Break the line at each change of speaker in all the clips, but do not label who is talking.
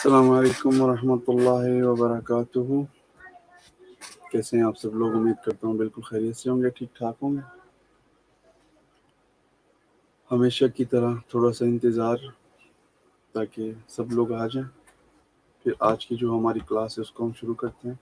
السلام علیکم ورحمۃ اللہ وبرکاتہ. کیسے ہیں آپ سب لوگ؟ امید کرتا ہوں بالکل خیریت سے ہوں گے، ٹھیک ٹھاک ہوں گے. ہمیشہ کی طرح تھوڑا سا انتظار تاکہ سب لوگ آ جائیں، پھر آج کی جو ہماری کلاس ہے اس کو ہم شروع کرتے ہیں.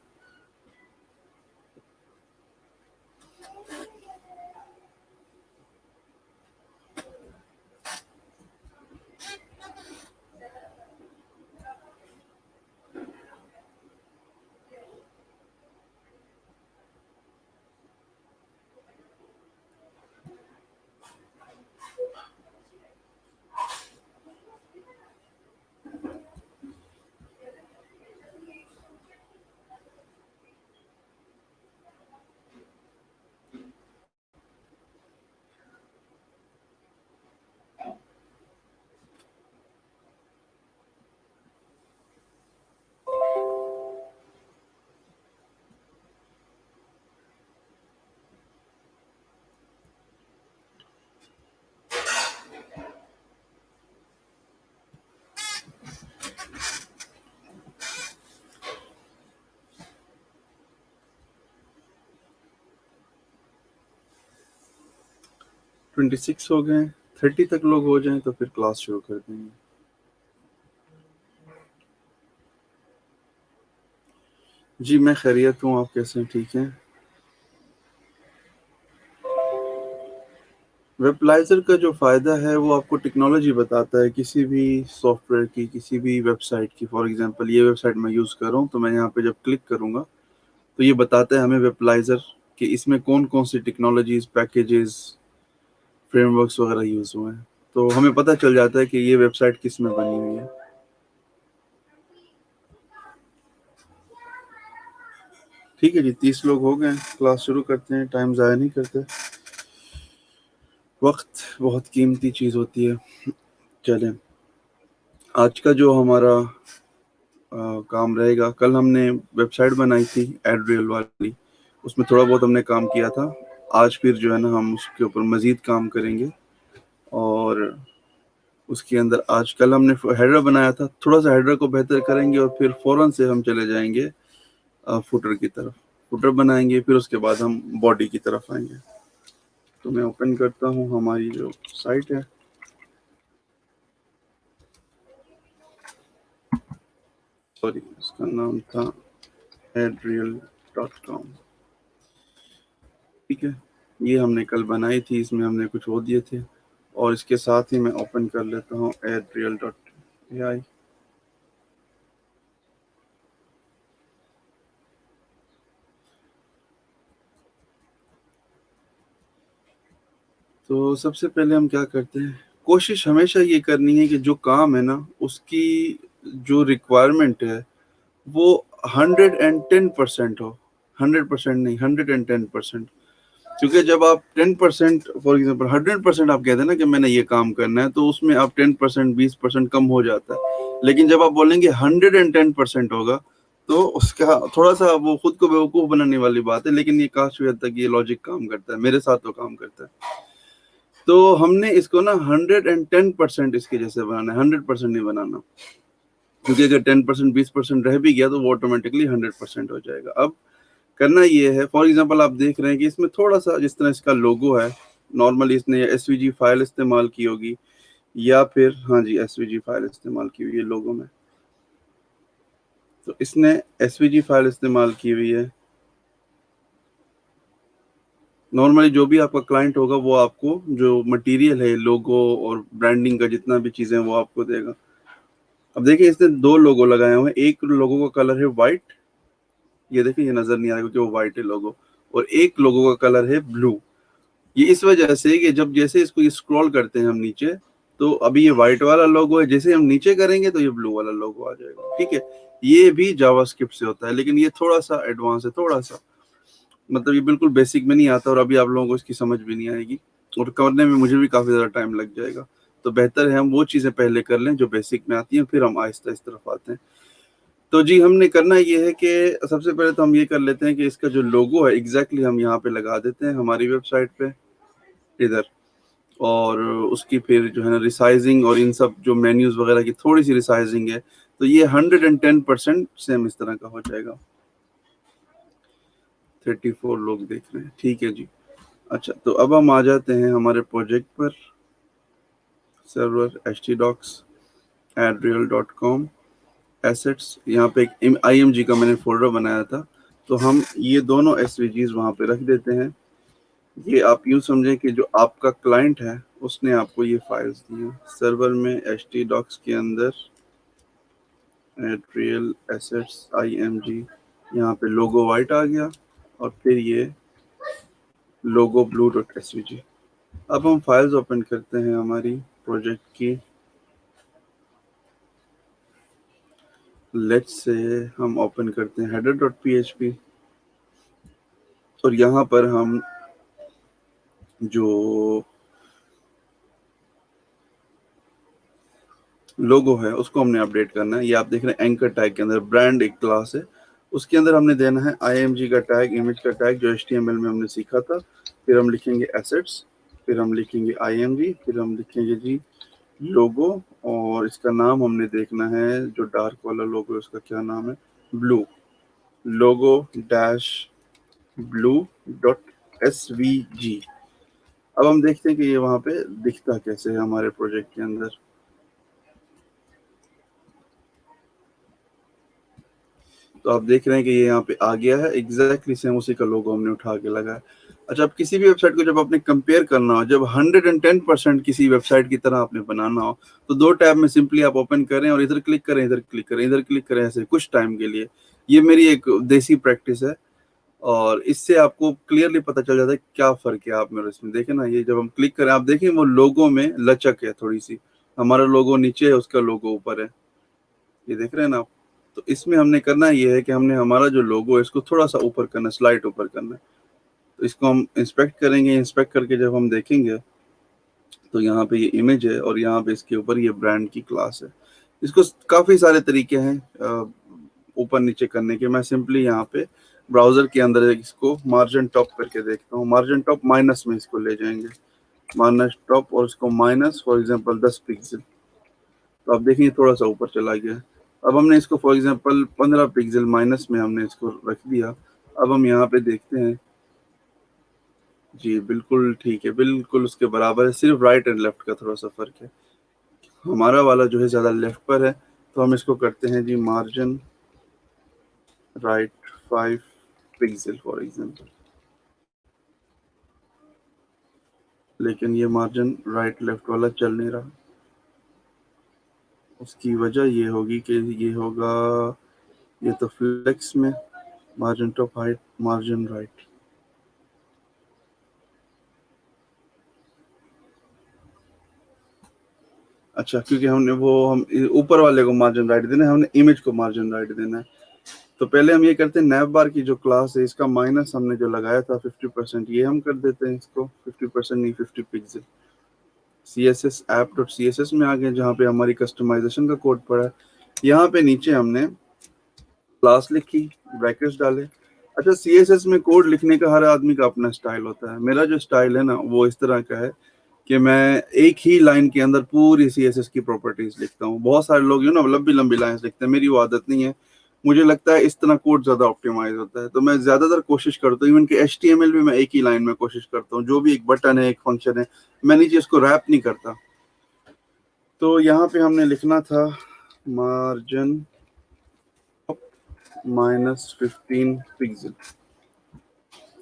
ٹوینٹی سکس ہو گئے، 30 تک لوگ ہو جائیں تو پھر کلاس شروع کر دیں گے. جی میں خیریت ہوں، آپ کیسے ہیں؟ ٹھیک ہیں؟ ویبلائزر کا جو فائدہ ہے وہ آپ کو ٹیکنالوجی بتاتا ہے کسی بھی سافٹ ویئر کی، کسی بھی ویب سائٹ کی. فار ایگزامپل یہ ویب سائٹ میں یوز کر رہا ہوں تو میں یہاں پہ جب کلک کروں گا تو یہ بتاتا ہے ہمیں ویبلائزر کہ اس میں کون کون سی ٹیکنالوجیز، پیکیجز، فریم ورکس وغیرہ یوز ہوئے ہیں. تو ہمیں پتہ چل جاتا ہے کہ یہ ویب سائٹ کس میں بنی ہوئی ہے. ٹھیک ہے جی، 30 لوگ ہو گئے، کلاس شروع کرتے ہیں. ٹائم ضائع نہیں کرتے، وقت بہت قیمتی چیز ہوتی ہے. چلیں، آج کا جو ہمارا کام رہے گا، کل ہم نے ویب سائٹ بنائی تھی ایڈریل والی، اس میں تھوڑا بہت ہم نے کام کیا تھا. آج پھر جو ہے نا ہم اس کے اوپر مزید کام کریں گے، اور اس کے اندر آج کل ہم نے ہیڈر بنایا تھا، تھوڑا سا ہیڈر کو بہتر کریں گے اور پھر فوراً سے ہم چلے جائیں گے فوٹر کی طرف. فوٹر بنائیں گے، پھر اس کے بعد ہم باڈی کی طرف آئیں گے. تو میں اوپن کرتا ہوں ہماری جو سائٹ ہے. سوری، اس کا نام تھا adreal.com. ٹھیک ہے، یہ ہم نے کل بنائی تھی، اس میں ہم نے کچھ وہ دیے تھے. اور اس کے ساتھ ہی میں اوپن کر لیتا ہوں adreal.ai. تو سب سے پہلے ہم کیا کرتے ہیں، کوشش ہمیشہ یہ کرنی ہے کہ جو کام ہے نا اس کی جو ریکوائرمنٹ ہے وہ 110% ہو. 100% نہیں، 110%. کیونکہ جب آپ 10%، فار ایگزامپل 100% آپ کہتے ہیں نا کہ میں نے یہ کام کرنا ہے، تو اس میں آپ 10%، 20% کم ہو جاتا ہے. لیکن جب آپ بولیں گے 110% ہوگا تو اس کا تھوڑا سا وہ خود کو بیوقوف بنانے والی بات ہے، لیکن یہ کافی حد تک یہ لاجک کام کرتا ہے، میرے ساتھ تو کام کرتا ہے. تو ہم نے اس کو نا 110% اس کے جیسے بنانا ہے، 100% نہیں بنانا. کیونکہ اگر 10%، 20% رہ بھی گیا تو وہ آٹومیٹکلی 100% ہو جائے گا. اب کرنا یہ ہے، فار ایگزامپل آپ دیکھ رہے ہیں کہ اس میں تھوڑا سا جس طرح اس کا لوگو ہے، نارملی اس نے ایس وی جی فائل استعمال کی ہوگی، یا پھر ہاں جی ایس وی جی فائل استعمال کی ہوئی ہے لوگو میں. تو اس نے ایس وی جی فائل استعمال کی ہوئی ہے. نارملی جو بھی آپ کا کلائنٹ ہوگا وہ آپ کو جو مٹیریل ہے، لوگو اور برانڈنگ کا جتنا بھی چیزیں وہ آپ کو دے گا. اب دیکھیں اس نے 2 لوگو لگائے ہوئے ہیں. ایک لوگو کا کلر ہے وائٹ، یہ دیکھیں یہ نظر نہیں آ رہا کیونکہ وہ وائٹ ہے لوگو، اور ایک لوگو کا کلر ہے بلو. یہ اس وجہ سے کہ جب جیسے اس کو اسکرول کرتے ہیں ہم نیچے، تو ابھی یہ وائٹ والا لوگو ہے، جیسے ہم نیچے کریں گے تو یہ بلو والا لوگو آ جائے گا. ٹھیک ہے، یہ بھی جاوا اسکرپٹ سے ہوتا ہے، لیکن یہ تھوڑا سا ایڈوانس ہے، تھوڑا سا مطلب یہ بالکل بیسک میں نہیں آتا، اور ابھی آپ لوگوں کو اس کی سمجھ بھی نہیں آئے گی، اور کرنے میں مجھے بھی کافی زیادہ ٹائم لگ جائے گا. تو بہتر ہے ہم وہ چیزیں پہلے کر لیں جو بیسک میں آتی ہیں، پھر ہم آہستہ اس طرف آتے ہیں. تو جی ہم نے کرنا یہ ہے کہ سب سے پہلے تو ہم یہ کر لیتے ہیں کہ اس کا جو لوگو ہے ایگزیکٹلی ہم یہاں پہ لگا دیتے ہیں ہماری ویب سائٹ پہ ادھر. اور اس کی پھر جو ہے نا ریسائزنگ اور ان سب جو مینیوز وغیرہ کی تھوڑی سی ریسائزنگ ہے، تو یہ 110% سیم اس طرح کا ہو جائے گا. 34 لوگ دیکھ رہے ہیں. ٹھیک ہے جی. اچھا تو اب ہم آ جاتے ہیں ہمارے پروجیکٹ پر. سرور htdocs@real.com ایسٹس. یہاں پہ ایک IMG کا میں نے فولڈر بنایا تھا, تو ہم یہ دونوں SVGs وہاں پہ رکھ دیتے ہیں. یہ آپ یوں سمجھیں کہ جو آپ کا کلائنٹ ہے اس نے آپ کو یہ فائلز دی ہیں. سرور میں htdocs کے اندر real assets IMG, یہاں پہ لوگو وائٹ آ گیا اور پھر یہ لوگو blue.svg. اب ہم فائلز اوپن کرتے ہیں ہماری پروجیکٹ کی. لیٹس سے ہم اوپن کرتے ہیں header.php, اور یہاں پر ہم جو لوگو ہے اس کو ہم نے اپڈیٹ کرنا ہے. یہ آپ دیکھ رہے ہیں اینکر ٹیگ کے اندر برانڈ ایک کلاس ہے, اس کے اندر ہم نے دینا ہے IMG کا ٹیگ, امیج کا ٹیگ جو HTML میں ہم نے سیکھا تھا. پھر ہم لکھیں گے ایسٹس, پھر ہم لکھیں گے IMG, پھر ہم لکھیں گے جی لوگو, اور اس کا نام ہم نے دیکھنا ہے جو ڈارک والا لوگو اس کا کیا نام ہے, بلو, لوگو ڈیش blue.svg. اب ہم دیکھتے ہیں کہ یہ وہاں پہ دکھتا کیسے ہے ہمارے پروجیکٹ کے اندر. تو آپ دیکھ رہے ہیں کہ یہ یہاں پہ آ گیا ہے ایگزیکٹلی سیم, اسی کا لوگو ہم نے اٹھا کے لگا ہے. اچھا, اب کسی بھی ویب سائٹ کو جب آپ نے کمپیئر کرنا ہو, جب 110% کسی ویب سائٹ کی طرح آپ نے بنانا ہو, تو دو ٹیب میں سمپلی آپ اوپن کریں اور ادھر کلک کریں, ادھر کلک کریں, ادھر کلک کریں, ایسے کچھ ٹائم کے لیے. یہ میری ایک دیسی پریکٹس ہے, اور اس سے آپ کو کلیئرلی پتہ چل جاتا ہے کیا فرق ہے. آپ میرے اس میں دیکھیں نا, یہ جب ہم کلک کریں آپ دیکھیں وہ لوگو میں لچک ہے تھوڑی سی. ہمارا لوگو نیچے ہے, اس کا لوگو اوپر ہے, یہ دیکھ رہے ہیں نا آپ. تو اس میں ہم نے کرنا یہ ہے کہ ہم نے ہمارا جو لوگو ہے اس کو تھوڑا سا اوپر کرنا ہے, سلائٹ اوپر کرنا ہے. تو اس کو ہم انسپیکٹ کریں گے. انسپیکٹ کر کے جب ہم دیکھیں گے تو یہاں پہ یہ امیج ہے, اور یہاں پہ اس کے اوپر یہ برانڈ کی کلاس ہے. اس کو کافی سارے طریقے ہیں اوپر نیچے کرنے کے. میں سمپلی یہاں پہ براؤزر کے اندر اس کو مارجن ٹاپ کر کے دیکھتا ہوں. مارجن ٹاپ مائنس میں اس کو لے جائیں گے, مائنس ٹاپ, اور اس کو مائنس فار ایگزامپل 10 پکسل. تو آپ دیکھیں تھوڑا سا اوپر چلا گیا. اب ہم نے اس کو فار ایگزامپل 15 پکسل مائنس میں ہم نے اس کو رکھ دیا. اب ہم یہاں پہ دیکھتے ہیں, جی بالکل ٹھیک ہے, بالکل اس کے برابر ہے, صرف رائٹ اینڈ لیفٹ کا تھوڑا سا فرق ہے. ہمارا والا جو ہے زیادہ لیفٹ پر ہے, تو ہم اس کو کرتے ہیں جی margin right 5 pixel for example. لیکن یہ مارجن رائٹ لیفٹ والا چل نہیں رہا. اس کی وجہ یہ ہوگی کہ یہ ہوگا, یہ تو فلیکس میں margin top height margin right. اچھا, کیونکہ ہم نے ہم اوپر والے کو مارجن رائٹ دینا ہے, ہم نے امیج کو مارجن رائٹ دینا ہے. تو پہلے ہم یہ کرتے ہیں, نیو بار کی جو کلاس ہے اس کا مائنس ہم نے جو لگایا تھا 50%, یہ ہم کر دیتے ہیں اس کو 50% نہیں 50 پکسل. CSS app.css میں آ گئے, جہاں پہ ہماری کسٹمائزیشن کا کوڈ پڑا ہے. یہاں پہ نیچے ہم نے کلاس لکھی, بریکٹس ڈالے. اچھا, CSS میں کوڈ لکھنے کا ہر آدمی کا اپنا سٹائل ہوتا ہے. میرا جو سٹائل ہے نا وہ اس طرح کا ہے کہ میں ایک ہی لائن کے اندر پوری CSS کی پراپرٹیز لکھتا ہوں. بہت سارے لوگ نا لمبی لمبی لائنز لکھتے ہیں, میری وہ عادت نہیں ہے. مجھے لگتا ہے اس طرح کوڈ زیادہ آپٹیمائز ہوتا ہے. تو میں زیادہ تر کوشش کرتا ہوں, ایون کہ HTML بھی میں ایک ہی لائن میں کوشش کرتا ہوں. جو بھی ایک بٹن ہے, ایک فنکشن ہے, میں نیچے اس کو ریپ نہیں کرتا. تو یہاں پہ ہم نے لکھنا تھا مارجن -15 پکسل.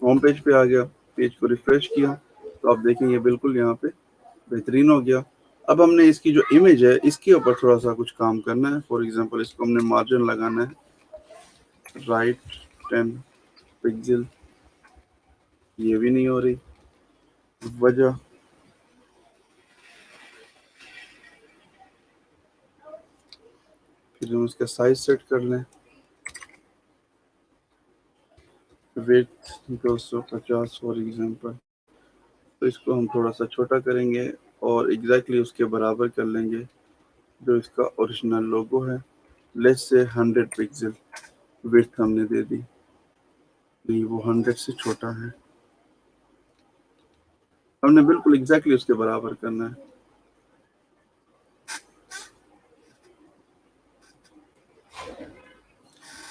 ہوم پیج پہ آ گیا, پیج کو ریفریش کیا تو آپ دیکھیں یہ بالکل یہاں پہ بہترین ہو گیا. اب ہم نے اس کی جو امیج ہے اس کے اوپر تھوڑا سا کچھ کام کرنا ہے. فار ایگزامپل اس کو ہم نے مارجن لگانا ہے رائٹ 10 پکسل. یہ بھی نہیں ہو رہی, وجہ پھر ہم اس کا سائز سیٹ کر لیں, ویڈتھ 250 فار ایگزامپل. تو اس کو ہم تھوڑا سا چھوٹا کریں گے اور ایگزیکٹلی اس کے برابر کر لیں گے جو اس کا اوریجنل لوگو ہے. لیس سے 100 پکسل ویڈتھ ہم نے دے دی. نہیں, وہ 100 سے چھوٹا ہے. ہم نے بالکل ایگزیکٹلی اس کے برابر کرنا ہے.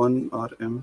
1 RM,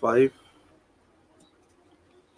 5,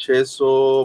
600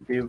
div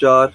4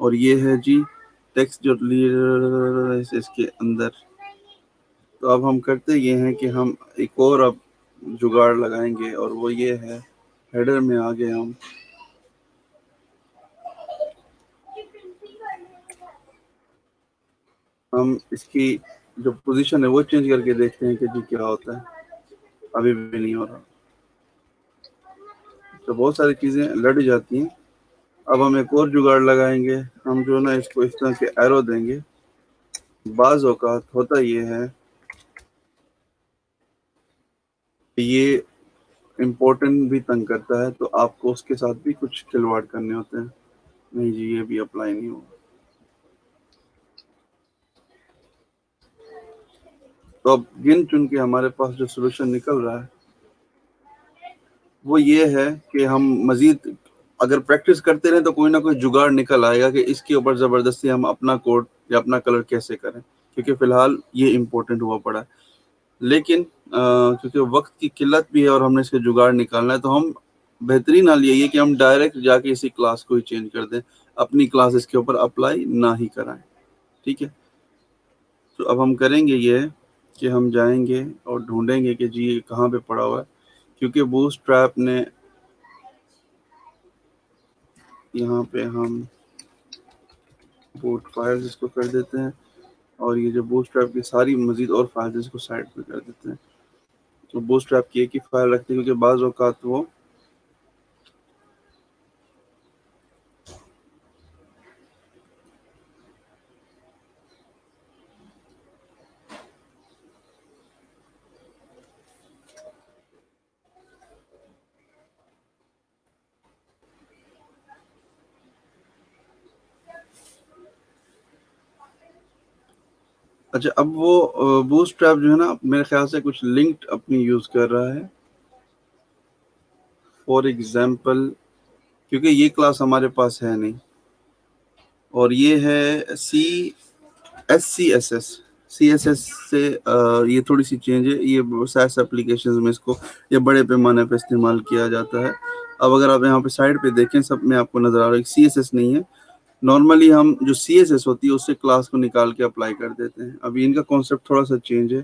اور یہ ہے جی ٹیکسٹ جو اس کے اندر. تو اب ہم کرتے یہ ہیں کہ ہم ایک اور اب جگاڑ لگائیں گے، اور وہ یہ ہے ہیڈر میں آگے ہم اس کی جو پوزیشن ہے وہ چینج کر کے دیکھتے ہیں کہ جی کیا ہوتا ہے. ابھی بھی نہیں ہو رہا، تو بہت ساری چیزیں لڑ جاتی ہیں. اب ہم ایک اور جگاڑ لگائیں گے، ہم جو نا اس کو اس طرح کے ایرو دیں گے. بعض اوقات ہوتا یہ ہے کہ یہ امپورٹنٹ بھی تنگ کرتا ہے، تو آپ کو اس کے ساتھ بھی کچھ کھلواڑ کرنے ہوتے ہیں. نہیں جی یہ بھی اپلائی نہیں ہوگا. تو اب گن چن کے ہمارے پاس جو سولوشن نکل رہا ہے وہ یہ ہے کہ ہم مزید اگر پریکٹس کرتے رہیں تو کوئی نہ کوئی جگاڑ نکل آئے گا کہ اس کے اوپر زبردستی ہم اپنا کوڈ یا اپنا کلر کیسے کریں، کیونکہ فی الحال یہ امپورٹنٹ ہوا پڑا ہے. لیکن کیونکہ وقت کی قلت بھی ہے اور ہم نے اس کے جگاڑ نکالنا ہے، تو ہم بہترین حال یہی ہے کہ ہم ڈائریکٹ جا کے اسی کلاس کو ہی چینج کر دیں، اپنی کلاس اس کے اوپر اپلائی نہ ہی کرائیں. ٹھیک ہے، تو اب ہم کریں گے یہ کہ ہم جائیں گے اور ڈھونڈیں گے کہ جی یہ کہاں پہ پڑا ہوا ہے. کیونکہ بوٹ اسٹریپ نے یہاں پہ ہم بوٹ فائلز اس کو کر دیتے ہیں، اور یہ جو بوٹ اسٹریپ کی ساری مزید اور فائلز اس کو سائڈ پہ کر دیتے ہیں. تو بوٹ اسٹریپ کی ایک ہی فائل رکھتے ہیں، کیونکہ بعض اوقات وہ اچھا. اب وہ بوٹ اسٹریپ جو ہے نا میرے خیال سے کچھ لنکڈ اپنی یوز کر رہا ہے. فار ایگزامپل کیونکہ یہ کلاس ہمارے پاس ہے نہیں، اور یہ ہے CSS سے یہ تھوڑی سی چینج ہے. یہ سائس اپلیکیشنز میں اس کو یہ بڑے پیمانے پہ استعمال کیا جاتا ہے. اب اگر آپ یہاں پہ سائڈ پہ دیکھیں سب میں آپ کو نظر آ رہا ہے CSS نہیں ہے. نارملی ہم جو CSS ہوتی ہے اس سے کلاس کو نکال کے اپلائی کر دیتے ہیں. ابھی ان کا کانسیپٹ تھوڑا سا چینج ہے،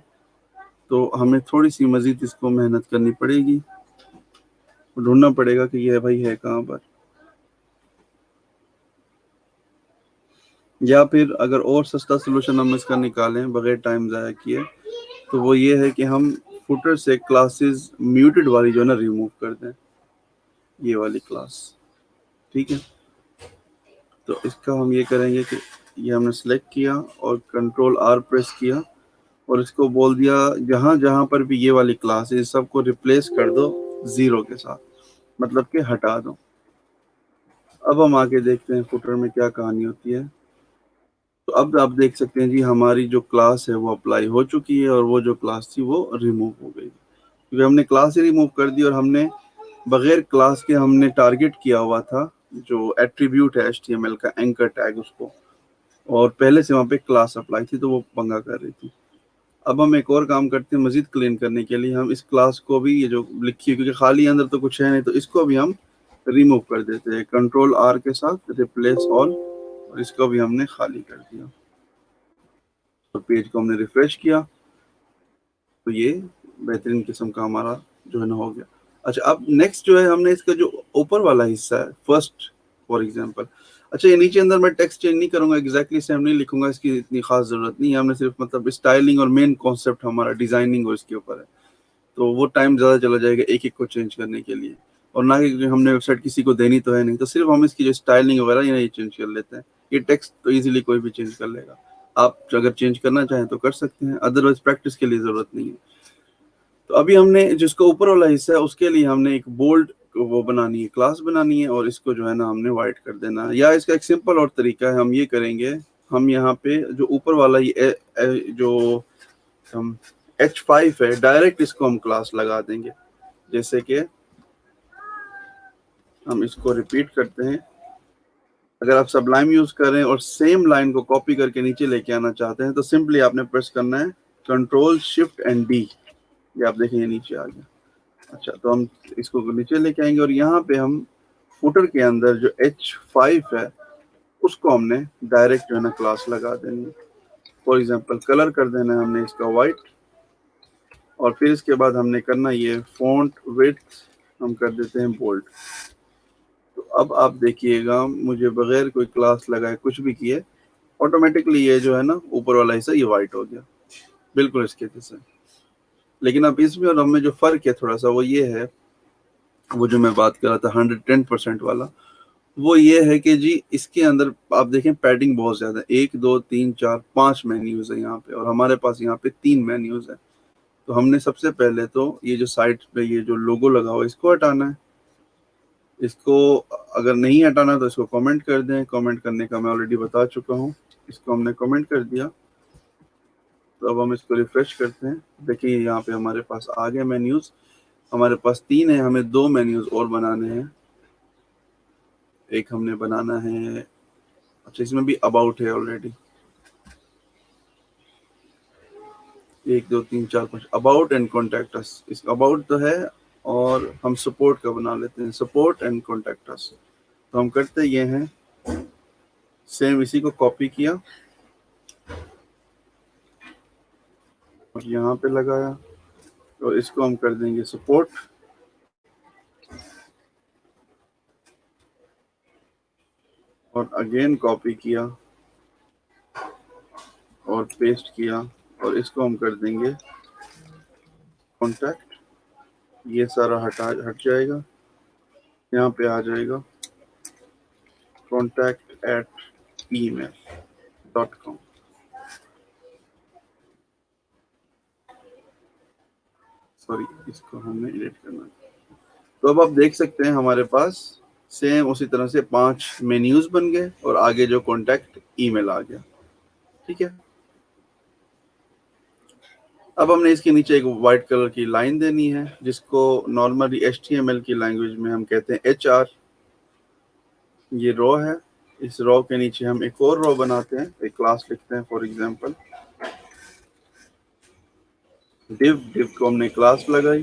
تو ہمیں تھوڑی سی مزید اس کو محنت کرنی پڑے گی، ڈھونڈنا پڑے گا کہ یہ بھائی ہے کہاں پر. یا پھر اگر اور سستا سولوشن ہم اس کا نکالیں بغیر ٹائم ضائع کیے، تو وہ یہ ہے کہ ہم فوٹر سے کلاسز میوٹڈ والی جو ہے نا ریموو کر دیں، یہ والی کلاس. ٹھیک ہے، تو اس کا ہم یہ کریں گے کہ یہ ہم نے سلیکٹ کیا اور Ctrl+R پریس کیا، اور اس کو بول دیا جہاں جہاں پر بھی یہ والی کلاس ہے سب کو ریپلیس کر دو 0 کے ساتھ، مطلب کہ ہٹا دو. اب ہم آگے دیکھتے ہیں فوٹر میں کیا کہانی ہوتی ہے. تو اب آپ دیکھ سکتے ہیں جی ہماری جو کلاس ہے وہ اپلائی ہو چکی ہے، اور وہ جو کلاس تھی وہ ریموو ہو گئی، کیونکہ ہم نے کلاس ہی ریموو کر دی، اور ہم نے بغیر کلاس کے ہم نے ٹارگٹ کیا ہوا تھا جو ایٹریبیوٹ ہے HTML کا اینکر ٹیگ اس کو، اور پہلے سے وہاں پہ کلاس اپلائی تھی تو وہ پنگا کر رہی تھی. اب ہم ایک اور کام کرتے ہیں مزید کلین کرنے کے لیے، ہم اس کلاس کو بھی یہ جو لکھی ہے کیونکہ خالی اندر تو کچھ ہے نہیں، تو اس کو بھی ہم ریموو کر دیتے ہیں Ctrl+R کے ساتھ ریپلیس آل، اور اس کو بھی ہم نے خالی کر دیا. تو پیج کو ہم نے ریفریش کیا تو یہ بہترین قسم کا ہمارا جو ہے نا ہو گیا. اچھا اب نیکسٹ جو ہے ہم نے اس کا جو اوپر والا حصہ ہے فرسٹ فار ایگزامپل، اچھا یہ نیچے اندر میں ٹیکسٹ چینج نہیں کروں گا، ایگزیکٹلی سیم نہیں لکھوں گا، اس کی اتنی خاص ضرورت نہیں ہے. ہم نے صرف مطلب اسٹائلنگ اور مین کانسیپٹ ہمارا ڈیزائننگ اور اس کے اوپر ہے، تو وہ ٹائم زیادہ چلا جائے گا ایک ایک کو چینج کرنے کے لیے، اور نہ کہ ہم نے ویب سائٹ کسی کو دینی تو ہے نہیں، تو صرف ہم اس کی جو اسٹائلنگ وغیرہ یہ چینج کر لیتے ہیں. یہ ٹیکسٹ تو ایزیلی کوئی بھی چینج کر لے گا، آپ اگر چینج کرنا چاہیں تو کر سکتے ہیں، ادروائز پریکٹس کے لیے ضرورت نہیں ہے. تو ابھی ہم نے جس کو اوپر والا حصہ ہے اس کے لیے ہم نے ایک بولڈ وہ بنانی ہے، کلاس بنانی ہے، اور اس کو جو ہے نا ہم نے وائٹ کر دینا ہے. یا اس کا ایک سمپل اور طریقہ ہے، ہم یہ کریں گے، ہم یہاں پہ جو اوپر والا جو H5 ہے ڈائریکٹ اس کو ہم کلاس لگا دیں گے. جیسے کہ ہم اس کو ریپیٹ کرتے ہیں، اگر آپ سبلائم یوز کریں اور سیم لائن کو کاپی کر کے نیچے لے کے آنا چاہتے ہیں تو سمپلی آپ نے پریس کرنا ہے Ctrl+Shift+D، یہ آپ دیکھیں یہ نیچے آ گیا. اچھا تو ہم اس کو نیچے لے کے آئیں گے، اور یہاں پہ ہم فوٹر کے اندر جو H5 ہے اس کو ہم نے ڈائریکٹ جو ہے نا کلاس لگا دینی ہے. فار ایگزامپل کلر کر دینا ہے ہم نے اس کا وائٹ, اور پھر اس کے بعد ہم نے کرنا یہ فونٹ وڈتھ ہم کر دیتے ہیں بولڈ. تو اب آپ دیکھیے گا مجھے بغیر کوئی کلاس لگائے کچھ بھی کیے آٹومیٹکلی یہ جو ہے نا اوپر والا حصہ یہ وائٹ ہو گیا بالکل اس کے جیسے. لیکن اب اس میں اور ہم میں جو فرق ہے تھوڑا سا وہ یہ ہے, وہ جو میں بات کر رہا تھا 110% والا, وہ یہ ہے کہ جی اس کے اندر آپ دیکھیں پیڈنگ بہت زیادہ ہے, 1 2 3 4 5 مینیوز ہیں یہاں پہ, اور ہمارے پاس یہاں پہ 3 مینیوز ہیں. تو ہم نے سب سے پہلے تو یہ جو سائٹ پہ یہ جو لوگو لگا ہوا ہے اس کو ہٹانا ہے. اس کو اگر نہیں ہٹانا تو اس کو کامنٹ کر دیں, کامنٹ کرنے کا میں آلریڈی بتا چکا ہوں. اس کو ہم نے کامنٹ کر دیا. تو اب ہم اس کو ریفریش کرتے ہیں, دیکھیے یہاں پہ ہمارے پاس آ گئے مینیوز. ہمارے پاس 3 ہیں, ہمیں 2 مینیوز اور بنانے ہیں. ایک ہم نے بنانا ہے, اچھا اس میں بھی اباؤٹ ہے already, 1 2 3 4 5 about and contact us. اس اباؤٹ تو ہے, اور ہم سپورٹ کا بنا لیتے ہیں سپورٹ اینڈ کانٹیکٹ اس. تو ہم کرتے یہ ہیں سیم اسی کو کاپی کیا اور یہاں پہ لگایا, اور اس کو ہم کر دیں گے سپورٹ, اور اگین کاپی کیا اور پیسٹ کیا, اور اس کو ہم کر دیں گے کانٹیکٹ. یہ سارا ہٹ جائے گا, یہاں پہ آ جائے گا contact@email.com. سوری اس کو ہم نے ایڈٹ کرنا ہے. تو اب آپ دیکھ سکتے ہیں ہمارے پاس سیم اسی طرح سے 5 مینیوز بن گئے, اور آگے جو کانٹیکٹ ای میل آ گیا. ٹھیک ہے, اب ہم نے اس کے نیچے ایک وائٹ کلر کی لائن دینی ہے جس کو نارملی HTML کی لینگویج میں ہم کہتے ہیں HR. یہ رو ہے, اس رو کے نیچے ہم ایک اور رو بناتے ہیں, ایک کلاس لکھتے ہیں فار ایگزامپل ڈیو کو ہم نے کلاس لگائی,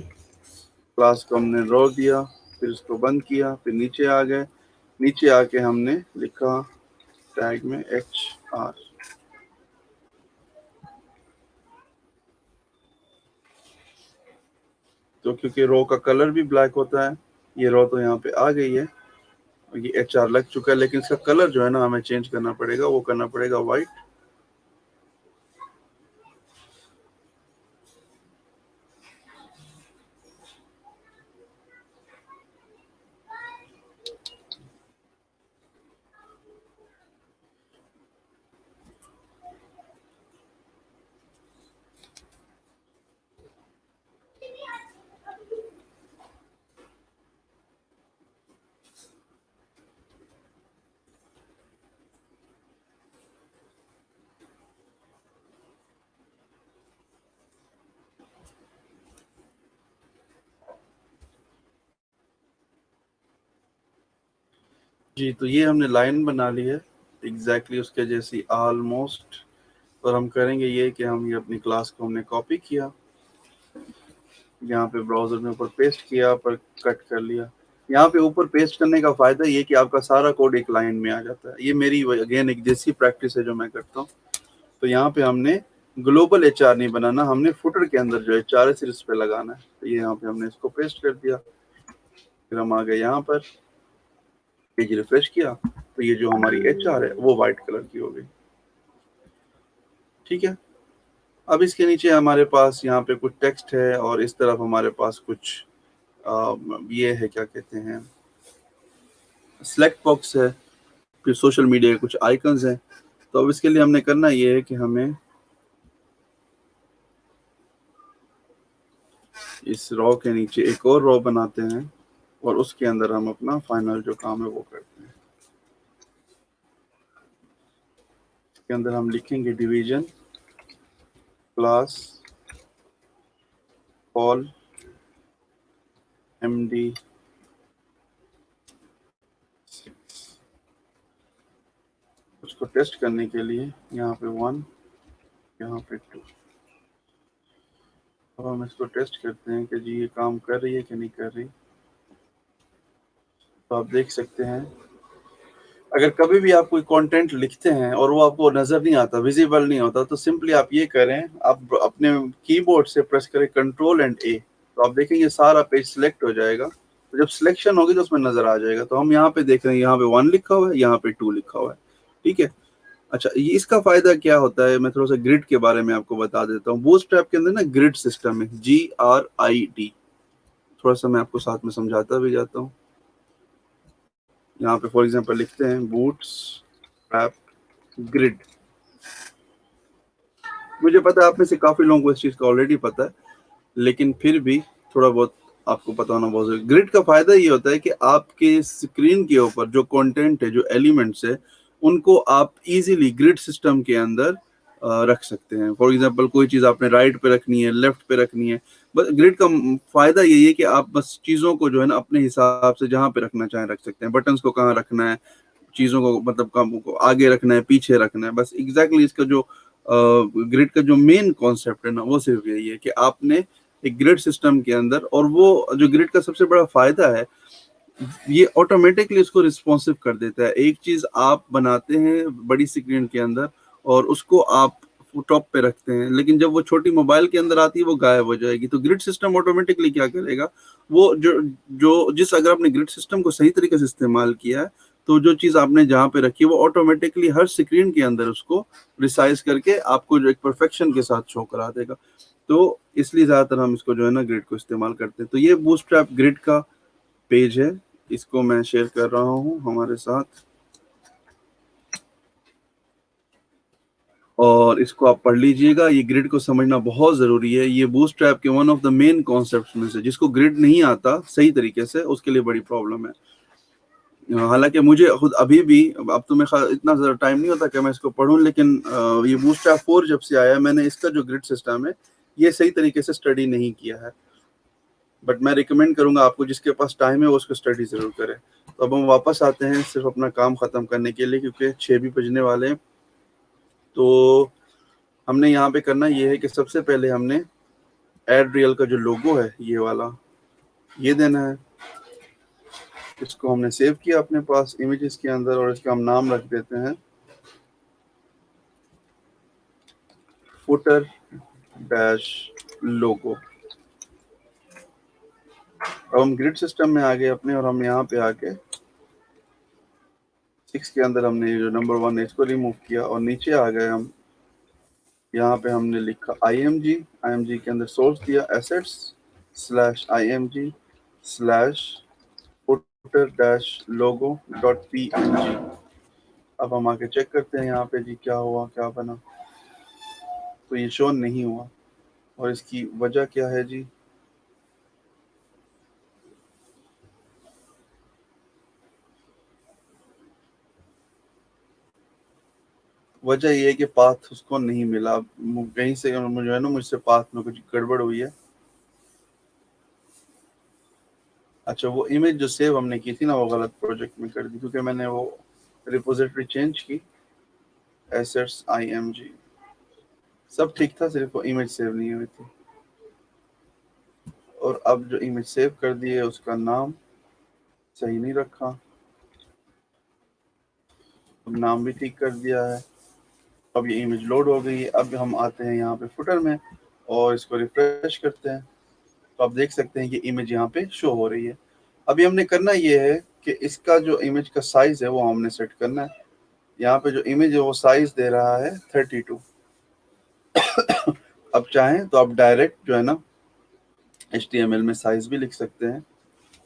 کلاس کو ہم نے رو دیا, پھر اس کو بند کیا, پھر نیچے آ گئے, نیچے آ کے ہم نے لکھا ٹیگ میں HR. تو کیونکہ رو کا کلر بھی بلیک ہوتا ہے, یہ رو تو یہاں پہ آ گئی ہے, یہ HR لگ چکا ہے, لیکن اس کا کلر جو ہے نا ہمیں چینج کرنا پڑے گا, وہ کرنا پڑے گا وائٹ. جی تو یہ ہم نے لائن بنا لی ہے ایگزیکٹلی اس کے جیسی آلموسٹ, اور ہم کریں گے یہ کہ ہم یہ اپنی کلاس کو ہم نے کاپی کیا, یہاں پہ براؤزر میں اوپر پیسٹ کیا, پر کٹ کر لیا. یہاں پہ اوپر پیسٹ کرنے کا فائدہ یہ کہ آپ کا سارا کوڈ ایک لائن میں آ جاتا ہے. یہ میری اگین ایک دیسی پریکٹس ہے جو میں کرتا ہوں. تو یہاں پہ ہم نے گلوبل HR نہیں بنانا, ہم نے فوٹر کے اندر جو HR ہے صرف اس پہ لگانا ہے. تو یہ یہاں پہ ہم نے اس کو پیسٹ کر دیا, پھر ہم آ گئے یہاں پر پیج ریفریش کیا, تو یہ جو ہماری HR ہے وہ وائٹ کلر کی ہو گئی. ٹھیک ہے, اب اس کے نیچے ہمارے پاس یہاں پہ کچھ ٹیکسٹ ہے, اور اس طرف ہمارے پاس کچھ یہ ہے کیا کہتے ہیں سلیکٹ باکس ہے, پھر سوشل میڈیا کے کچھ آئیکنز ہیں. تو اب اس کے لیے ہم نے کرنا یہ ہے کہ ہمیں اس رو کے نیچے ایک اور رو بناتے ہیں, اور اس کے اندر ہم اپنا فائنل جو کام ہے وہ کرتے ہیں. اس کے اندر ہم لکھیں گے ڈویژن کلاس all MD 6. اس کو ٹیسٹ کرنے کے لیے یہاں پہ 1, یہاں پہ 2. اب ہم اس کو ٹیسٹ کرتے ہیں کہ جی یہ کام کر رہی ہے کہ نہیں کر رہی. تو آپ دیکھ سکتے ہیں اگر کبھی بھی آپ کوئی کانٹینٹ لکھتے ہیں اور وہ آپ کو نظر نہیں آتا، ویزیبل نہیں ہوتا، تو سمپلی آپ یہ کریں، آپ اپنے کی بورڈ سے پریس کریں Ctrl+A، تو آپ دیکھیں یہ سارا پیج سلیکٹ ہو جائے گا. تو جب سلیکشن ہوگی تو اس میں نظر آ جائے گا. تو ہم یہاں پہ دیکھ رہے ہیں، یہاں پہ 1 لکھا ہوا ہے، یہاں پہ 2 لکھا ہوا ہے. ٹھیک ہے. اچھا، یہ اس کا فائدہ کیا ہوتا ہے، میں تھوڑا سا گرڈ کے بارے میں آپ کو بتا دیتا ہوں. بوٹ اسٹریپ کے اندر نا گرڈ سسٹم ہے، GRID. تھوڑا سا میں آپ کو ساتھ میں سمجھاتا بھی جاتا ہوں. یہاں پہ فار ایگزامپل لکھتے ہیں بوٹ اسٹریپ گرڈ. مجھے پتا ہے آپ میں سے کافی لوگوں کو اس چیز کا آلریڈی پتا ہے، لیکن پھر بھی تھوڑا بہت آپ کو پتا ہونا بہت ضروری. گرڈ کا فائدہ یہ ہوتا ہے کہ آپ کے اسکرین کے اوپر جو کانٹینٹ ہے، جو ایلیمنٹس ہے، ان کو آپ ایزیلی گرڈ سسٹم کے اندر رکھ سکتے ہیں. فار ایگزامپل کوئی چیز آپ نے رائٹ پہ رکھنی ہے، لیفٹ پہ رکھنی ہے. بس گرڈ کا فائدہ یہی ہے کہ آپ بس چیزوں کو جو ہے نا اپنے حساب سے جہاں پہ رکھنا چاہیں رکھ سکتے ہیں. بٹنس کو کہاں رکھنا ہے، چیزوں کو مطلب کام کو آگے رکھنا ہے، پیچھے رکھنا ہے. بس ایگزیکٹلی اس کا جو گرڈ کا جو مین کانسیپٹ ہے نا، وہ صرف یہی ہے کہ آپ نے ایک گرڈ سسٹم کے اندر، اور وہ جو گرڈ کا سب سے بڑا فائدہ ہے، یہ آٹومیٹکلی اس کو رسپانسو کر دیتا ہے. ایک چیز آپ بناتے ہیں بڑی اسکرین کے اندر اور اس کو آپ ٹاپ پہ رکھتے ہیں، لیکن جب وہ چھوٹی موبائل کے اندر آتی ہے وہ غائب ہو جائے گی. تو گرڈ سسٹم آٹومیٹکلی کیا کرے گا، وہ اگر آپ نے گرڈ سسٹم کو صحیح طریقے سے استعمال کیا ہے، تو جو چیز آپ نے جہاں پہ رکھی ہے وہ آٹومیٹکلی ہر اسکرین کے اندر اس کو ریسائز کر کے آپ کو جو ایک پرفیکشن کے ساتھ شو کرا دے گا. تو اس لیے زیادہ تر ہم اس کو جو ہے نا گرڈ کو استعمال کرتے ہیں. تو یہ بوٹ اسٹریپ گرڈ کا پیج ہے، اس کو میں شیئر کر رہا ہوں ہمارے ساتھ، اور اس کو آپ پڑھ لیجئے گا. یہ گرڈ کو سمجھنا بہت ضروری ہے. یہ بوٹ اسٹریپ کے one of the main concepts میں سے، جس کو گرڈ نہیں آتا صحیح طریقے سے، اس کے لیے بڑی پرابلم ہے. حالانکہ مجھے خود ابھی بھی، اب تو میں اتنا زیادہ ٹائم نہیں ہوتا کہ میں اس کو پڑھوں، لیکن یہ بوٹ اسٹریپ 4 جب سے آیا، میں نے اس کا جو گرڈ سسٹم ہے یہ صحیح طریقے سے اسٹڈی نہیں کیا ہے. بٹ میں ریکمینڈ کروں گا آپ کو، جس کے پاس ٹائم ہے وہ اس کو اسٹڈی ضرور کرے. تو اب ہم واپس آتے ہیں صرف اپنا کام ختم کرنے کے لیے، کیونکہ 6 بھی بجنے والے ہیں. تو ہم نے یہاں پہ کرنا یہ ہے کہ سب سے پہلے ہم نے ایڈ ریل کا جو لوگو ہے، یہ والا، یہ دینا ہے. اس کو ہم نے سیو کیا اپنے پاس امیجز کے اندر، اور اس کا ہم نام رکھ دیتے ہیں فوٹر ڈیش لوگو. اب ہم گرڈ سسٹم میں آ گئے اپنے، اور ہم یہاں پہ آ کے 6 کے اندر ہم نے جو نمبر 1 ہے اس کو ریموو کیا، اور نیچے آ گئے ہم. یہاں پہ ہم نے لکھا IMG کے اندر سورس دیا assets/IMG/ footer dash logo .png. اب ہم آ کے چیک کرتے ہیں یہاں پہ جی کیا ہوا، کیا بنا. تو یہ شو نہیں ہوا، اور اس کی وجہ کیا ہے جی؟ وجہ یہ ہے کہ پاتھ اس کو نہیں ملا. کہیں سے جو ہے نا مجھ سے پاتھ میں کچھ گڑبڑ ہوئی ہے. اچھا، وہ امیج جو سیو ہم نے کی تھی نا، وہ غلط پروجیکٹ میں کر دی، کیونکہ میں نے وہ ریپوزیٹری چینج کی. assets.img سب ٹھیک تھا، صرف وہ امیج سیو نہیں ہوئی تھی. اور اب جو امیج سیو کر دی ہے اس کا نام صحیح نہیں رکھا، اب نام بھی ٹھیک کر دیا ہے. اب یہ امیج لوڈ ہو گئی ہے. اب ہم آتے ہیں یہاں پہ فوٹر میں اور اس کو ریفریش کرتے ہیں، تو آپ دیکھ سکتے ہیں کہ امیج یہاں پہ شو ہو رہی ہے. ابھی ہم نے کرنا یہ ہے کہ اس کا جو امیج کا سائز ہے وہ ہم نے سیٹ کرنا ہے. یہاں پہ جو امیج ہے وہ سائز دے رہا ہے 32. اب چاہیں تو آپ ڈائریکٹ جو ہے نا HTML میں سائز بھی لکھ سکتے ہیں.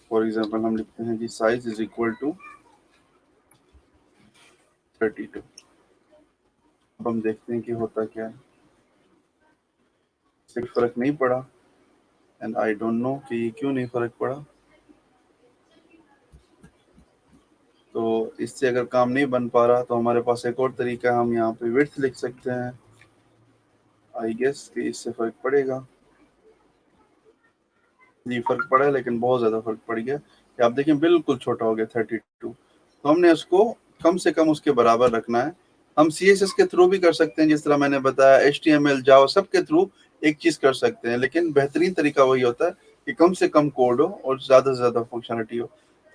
فار ایگزامپل ہم لکھتے ہیں کہ سائز از اکول ٹو 32. اب ہم دیکھتے ہیں کہ ہوتا کیا ہے. صرف فرق نہیں پڑا، اینڈ آئی ڈونٹ نو کہ یہ کیوں نہیں فرق پڑا. تو اس سے اگر کام نہیں بن پا رہا تو ہمارے پاس ایک اور طریقہ ہے، ہم یہاں پہ وڈتھ لکھ سکتے ہیں. آئی گیس کہ اس سے فرق پڑے گا. جی فرق پڑا ہے، لیکن بہت زیادہ فرق پڑ گیا کہ آپ دیکھیں بالکل چھوٹا ہو گیا 32. تو ہم نے اس کو کم سے کم اس کے برابر رکھنا ہے. ہم CSS کے تھرو بھی کر سکتے ہیں، جس طرح میں نے بتایا HTML جاوا سب کے تھرو ایک چیز کر سکتے ہیں، لیکن بہترین طریقہ وہی ہوتا ہے کہ کم سے کم کوڈ ہو اور زیادہ سے زیادہ فنکشنلٹی ہو.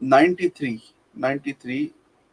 93 93।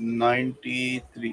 93।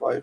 5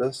10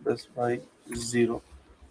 10/0।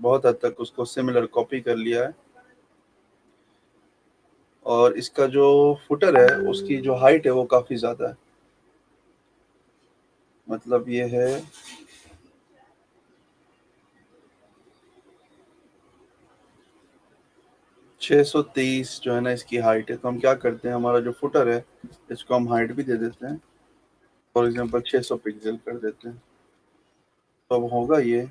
بہت حد تک اس کو سملر کاپی کر لیا ہے. اور اس کا جو فوٹر ہے اس کی جو ہائٹ ہے وہ کافی زیادہ ہے. مطلب یہ ہے 623 جو ہے نا اس کی ہائٹ ہے. تو ہم کیا کرتے ہیں، ہمارا جو فوٹر ہے اس کو ہم ہائٹ بھی دے دیتے ہیں. فار ایگزامپل 600 پکسل کر دیتے ہیں. تو اب ہوگا یہ،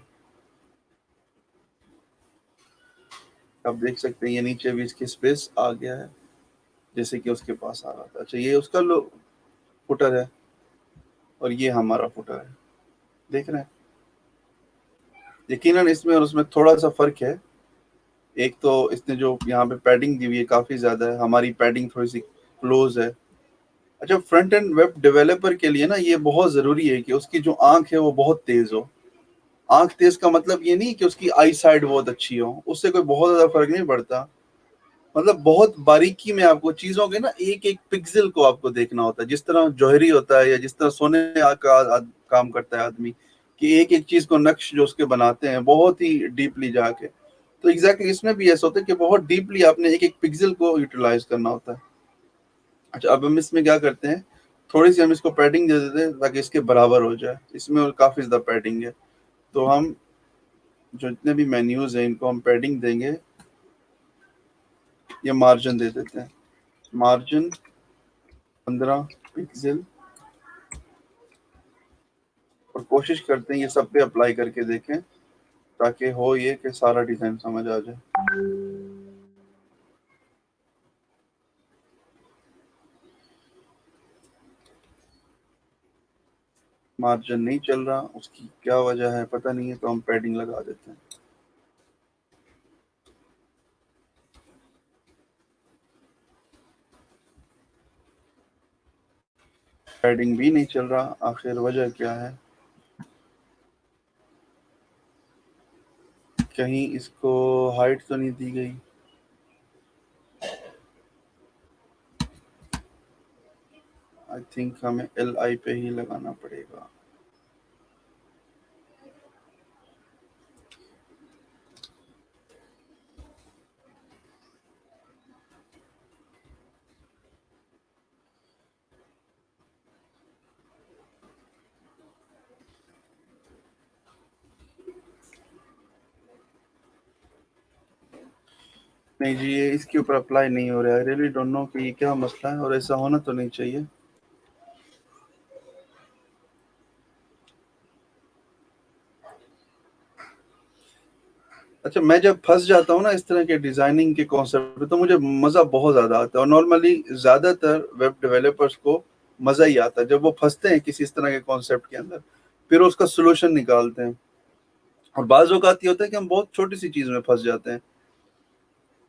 آپ دیکھ سکتے ہیں یہ نیچے بھی اس کی اسپیس آ گیا ہے جیسے کہ اس کے پاس آ رہا تھا. اچھا یہ اس کا فوٹر ہے اور یہ ہمارا فوٹر ہے. دیکھ رہے ہیں یقیناً اس میں اور اس میں تھوڑا سا فرق ہے. ایک تو اس نے جو یہاں پہ پیڈنگ دی ہوئی ہے کافی زیادہ ہے، ہماری پیڈنگ تھوڑی سی کلوز ہے. اچھا فرنٹ اینڈ ویب ڈیولپر کے لیے نا یہ بہت ضروری ہے کہ اس کی جو آنکھ ہے وہ بہت تیز ہو. آنکھ تیز کا مطلب یہ نہیں کہ اس کی آئی سائڈ بہت اچھی ہو، اس سے کوئی بہت زیادہ فرق نہیں پڑتا. مطلب بہت باریکی میں آپ کو چیزوں کے نا ایک ایک پکسل کو آپ کو دیکھنا ہوتا ہے. جس طرح جوہری ہوتا ہے یا جس طرح سونے کا کام کرتا ہے آدمی، کہ ایک ایک چیز کو نقش جو اس کے بناتے ہیں بہت ہی ڈیپلی جا کے. تو ایگزیکٹلی اس میں بھی ایسا ہوتا ہے کہ بہت ڈیپلی آپ نے ایک ایک پکسل کو یوٹیلائز کرنا ہوتا ہے. اچھا اب ہم اس میں کیا کرتے ہیں، تھوڑی سی ہم اس کو پیڈنگ دے دیتے ہیں تاکہ اس کے برابر ہو جائے. اس میں کافی زیادہ پیڈنگ ہے تو ہم جو اتنے بھی مینیوز ہیں ان کو ہم پیڈنگ دیں گے. یہ مارجن دے دیتے ہیں، مارجن 15 پکسل. اور کوشش کرتے ہیں یہ سب پہ اپلائی کر کے دیکھیں تاکہ ہو یہ کہ سارا ڈیزائن سمجھ آ جائے. مارجن نہیں چل رہا، اس کی کیا وجہ ہے پتہ نہیں ہے، تو ہم پیڈنگ لگا دیتے ہیں. پیڈنگ بھی نہیں چل رہا، آخر وجہ کیا ہے؟ کہیں اس کو ہائٹ تو نہیں دی گئی. آئی تھنک ہمیں ایل آئی پہ ہی لگانا پڑے گا. نہیں جی یہ اس کے اوپر اپلائی نہیں ہو رہا ہے. ریئلی ڈونٹ نو کہ یہ کیا مسئلہ ہے، اور ایسا ہونا تو نہیں چاہیے. اچھا میں جب پھنس جاتا ہوں نا اس طرح کے ڈیزائننگ کے کانسیپٹ پہ تو مجھے مزہ بہت زیادہ آتا ہے. اور نارملی زیادہ تر ویب ڈیولپرس کو مزہ ہی آتا ہے جب وہ پھنستے ہیں کسی اس طرح کے کانسیپٹ کے اندر، پھر اس کا سولوشن نکالتے ہیں. اور بعض اوقات یہ ہوتا ہے کہ ہم بہت چھوٹی سی چیز میں پھنس جاتے ہیں.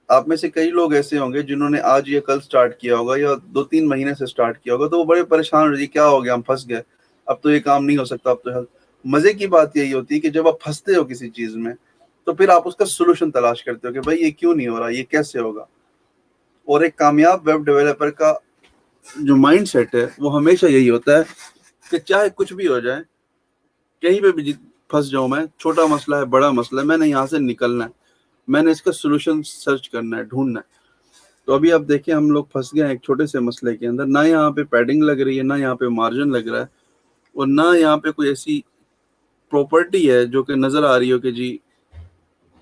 آپ میں سے کئی لوگ ایسے ہوں گے جنہوں نے آج یہ کل سٹارٹ کیا ہوگا یا 2-3 مہینے سے سٹارٹ کیا ہوگا، تو وہ بڑے پریشان ہو جائے کیا ہو گیا ہم پھنس گئے، اب تو یہ کام نہیں ہو سکتا، اب تو مزے کی بات یہی ہوتی ہے کہ جب آپ پھنستے ہو کسی چیز میں تو پھر آپ اس کا سولوشن تلاش کرتے ہو کہ بھائی یہ کیوں نہیں ہو رہا، یہ کیسے ہوگا. اور ایک کامیاب ویب ڈیولپر کا جو مائنڈ سیٹ ہے وہ ہمیشہ یہی ہوتا ہے کہ چاہے کچھ بھی ہو جائے، کہیں پہ بھی پھنس جاؤں میں، چھوٹا مسئلہ ہے بڑا مسئلہ ہے، میں نے یہاں سے نکلنا ہے، میں نے اس کا سولوشن سرچ کرنا ہے، ڈھونڈنا ہے. تو ابھی آپ دیکھیں ہم لوگ پھنس گئے ہیں ایک چھوٹے سے مسئلے کے اندر. نہ یہاں پہ پیڈنگ لگ رہی ہے، نہ یہاں پہ مارجن لگ رہا ہے، اور نہ یہاں پہ کوئی ایسی پراپرٹی ہے جو کہ نظر آ رہی ہو کہ جی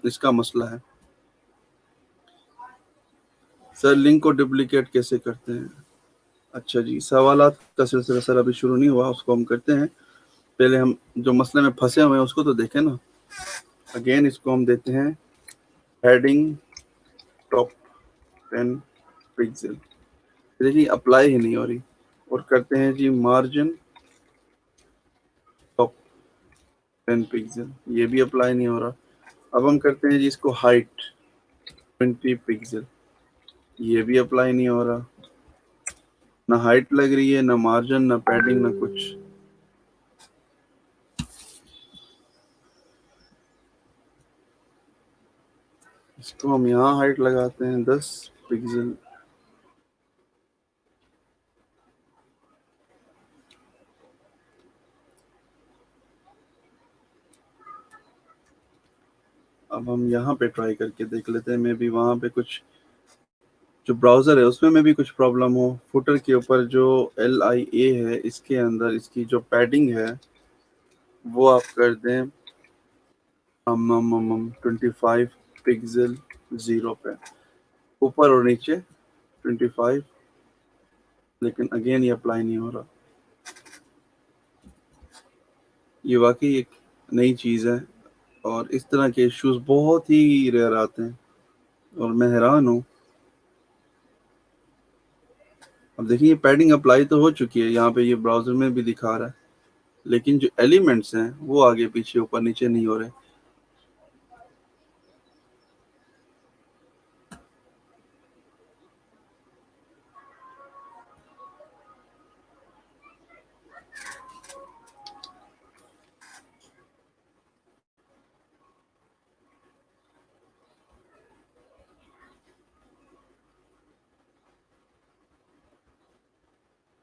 اس کا مسئلہ ہے. سر لنک کو ڈپلیکیٹ کیسے کرتے ہیں؟ اچھا جی سوالات کا سلسلہ سر ابھی شروع نہیں ہوا، اس کو ہم کرتے ہیں. پہلے ہم جو مسئلے میں پھنسے ہوئے ہیں اس کو تو دیکھیں نا. اگین اس کو ہم دیتے ہیں ہیڈنگ ٹاپ 10 پکسل. دیکھیے اپلائی ہی نہیں ہو رہی. اور کرتے ہیں جی مارجن ٹاپ 10 پکسل، یہ بھی اپلائی نہیں ہو رہا. اب ہم کرتے ہیں جی اس کو ہائٹ 20 پکسل، یہ بھی اپلائی نہیں ہو رہا. نہ ہائٹ لگ رہی ہے، نہ مارجن، نہ پیڈنگ، نہ کچھ. اس کو ہم یہاں ہائٹ لگاتے ہیں 10 پکسل. اب ہم یہاں پہ ٹرائی کر کے دیکھ لیتے ہیں، میں بھی وہاں پہ کچھ جو براؤزر ہے اس میں بھی کچھ پرابلم ہو. فوٹر کے اوپر جو LIA ہے اس کے اندر اس کی جو پیڈنگ ہے وہ آپ کر دیں 25 پکسل 0 پہ، اوپر اور نیچے 25، لیکن اگین یہ اپلائی نہیں ہو رہا. یہ واقعی ایک نئی چیز ہے اور اس طرح کے ایشوز بہت ہی ریئر آتے ہیں اور میں حیران ہوں. اب دیکھیں یہ پیڈنگ اپلائی تو ہو چکی ہے، یہاں پہ یہ براؤزر میں بھی دکھا رہا ہے، لیکن جو ایلیمنٹس ہیں وہ آگے پیچھے اوپر نیچے نہیں ہو رہے.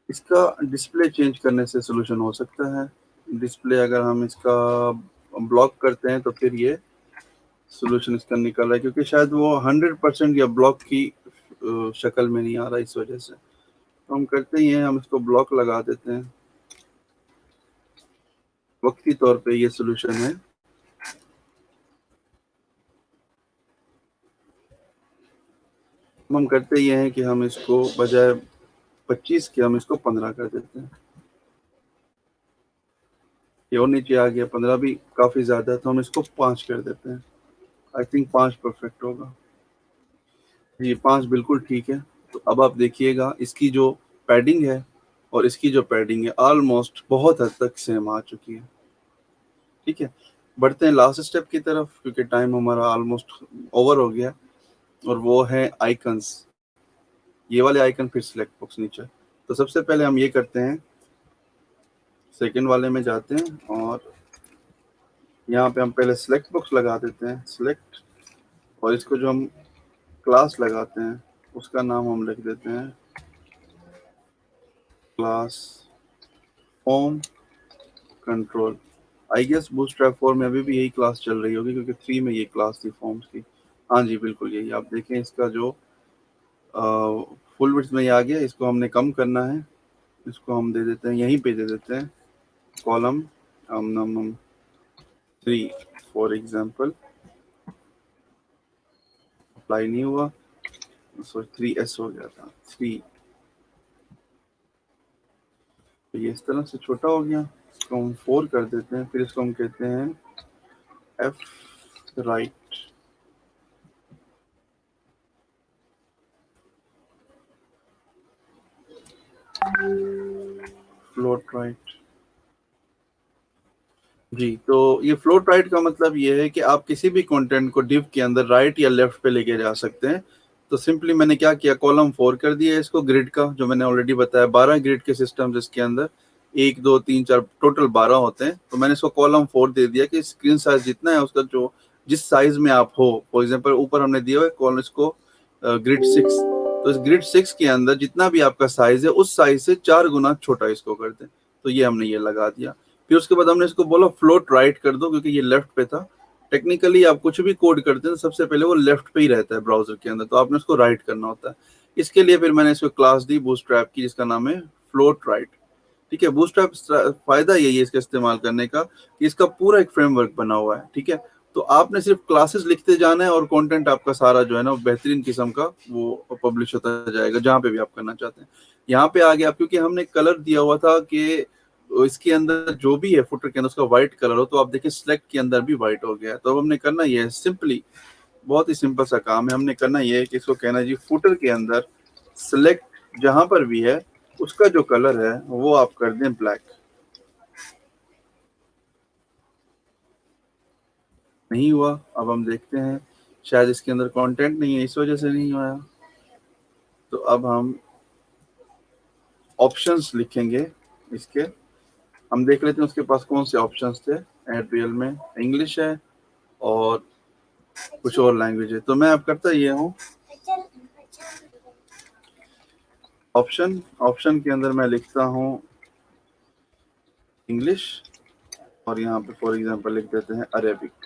اس کا ڈسپلے چینج کرنے سے سولوشن ہو سکتا ہے. ڈسپلے اگر ہم اس کا بلاک کرتے ہیں تو پھر یہ سولوشن اس کا نکل رہا ہے، کیونکہ شاید وہ 100% یا بلاک کی شکل میں نہیں آ رہا. اس وجہ سے ہم کرتے ہی ہیں، ہم اس کو بلاک لگا دیتے ہیں. وقتی طور پہ یہ سولوشن ہے. ہم کرتے یہ ہیں کہ ہم اس کو بجائے 25 کے ہم اس کو 15 کر دیتے ہیں. یہ اور نیچے آ گیا 15 بھی کافی زیادہ ہے، تو ہم اس کو 5 کر دیتے ہیں. آئی تھنک 5 پرفیکٹ ہوگا. جی 5 بالکل ٹھیک ہے. تو اب آپ دیکھیے گا اس کی جو پیڈنگ ہے اور اس کی جو پیڈنگ ہے آلموسٹ بہت حد تک سیم آ چکی ہے. ٹھیک ہے، بڑھتے ہیں لاسٹ اسٹیپ کی طرف کیونکہ ٹائم ہمارا آلموسٹ اوور ہو گیا، اور وہ ہے آئیکنس. یہ والے آئیکن پھر سلیکٹ باکس نیچے. تو سب سے پہلے ہم یہ کرتے ہیں، سیکنڈ والے میں جاتے ہیں اور یہاں پہ ہم پہلے سلیکٹ باکس لگا دیتے ہیں، سلیکٹ، اور اس کو جو ہم کلاس لگاتے ہیں اس کا نام ہم لکھ دیتے ہیں class form control. I guess bootstrap 4 میں ابھی بھی یہی کلاس چل رہی ہوگی کیونکہ 3 میں یہ کلاس تھی فارمز کی. ہاں جی بالکل یہی. آپ دیکھیں اس کا جو فل وڈتھ میں یہ آ گیا، اس کو ہم نے کم کرنا ہے. اس کو ہم دے دیتے ہیں یہیں پہ دے دیتے ہیں کالم 3 فار ایگزامپل. اپلائی نہیں ہوا، 3S ہو گیا تھا 3. تو یہ اس طرح سے چھوٹا ہو گیا. اس کو ہم 4 کر دیتے ہیں. پھر اس کو ہم کہتے ہیں F رائٹ. Float right. جی تو یہ فلوٹ رائٹ کا مطلب یہ ہے کہ آپ کسی بھی کنٹینٹ کو ڈیو کے اندر رائٹ یا لیفٹ پہ لے کے جا سکتے ہیں. تو سمپلی میں نے کیا کیا، کالم 4 کر دیا اس کو گریڈ کا، جو میں نے آلریڈی بتایا 12 گریڈ کے سسٹم اس کے اندر 1 2 3 4 ٹوٹل 12 ہوتے ہیں. تو میں نے اس کو کالم 4 دے دیا کہ اسکرین سائز جتنا ہے اس کا جو جس سائز میں آپ ہو. فار ایگزامپل اوپر ہم نے دیا ہوا ہے کالم اس کو گریڈ 6، تو اس گریڈ 6 کے اندر جتنا بھی آپ کا سائز ہے اس سائز سے 4 گنا چھوٹا اس کو کر دیں. تو یہ ہم نے یہ لگا دیا. پھر اس کے بعد ہم نے اس کو بولا فلوٹ رائٹ کر دو کیونکہ یہ لیفٹ پہ تھا. ٹیکنیکلی آپ کچھ بھی کوڈ کرتے ہیں سب سے پہلے وہ لیفٹ پہ ہی رہتا ہے براؤزر کے اندر، تو آپ نے اس کو رائٹ کرنا ہوتا ہے. اس کے لیے پھر میں نے اس کو کلاس دی بوٹ اسٹریپ کی جس کا نام ہے فلوٹ رائٹ. ٹھیک ہے، بوٹ اسٹریپ فائدہ یہی ہے اس کا استعمال کرنے کا کہ اس کا پورا ایک فریم ورک بنا ہوا ہے. ٹھیک ہے، تو آپ نے صرف کلاسز لکھتے جانا ہے اور کنٹینٹ آپ کا سارا جو ہے نا بہترین قسم کا وہ پبلش ہوتا جائے گا جہاں پہ بھی آپ کرنا چاہتے ہیں. یہاں پہ آ گیا کیونکہ ہم نے کلر دیا ہوا تھا کہ اس کے اندر جو بھی ہے فوٹر کے اندر اس کا وائٹ کلر ہو، تو آپ دیکھیں سلیکٹ کے اندر بھی وائٹ ہو گیا ہے. تو اب ہم نے کرنا یہ ہے سمپلی، بہت ہی سمپل سا کام ہے. ہم نے کرنا یہ ہے کہ اس کو کہنا جی فوٹر کے اندر سلیکٹ جہاں پر بھی ہے اس کا جو کلر ہے وہ آپ کر دیں بلیک. نہیں ہوا. اب ہم دیکھتے ہیں شاید اس کے اندر کانٹینٹ نہیں ہے اس وجہ سے نہیں ہوا. تو اب ہم آپشنز لکھیں گے اس کے. ہم دیکھ لیتے ہیں اس کے پاس کون سے آپشنز تھے. ایڈریل میں انگلش ہے اور کچھ اور لینگویج ہے. تو میں اب کرتا یہ ہوں آپشن کے اندر میں لکھتا ہوں انگلش، اور یہاں پہ فار ایگزامپل لکھ دیتے ہیں عربک.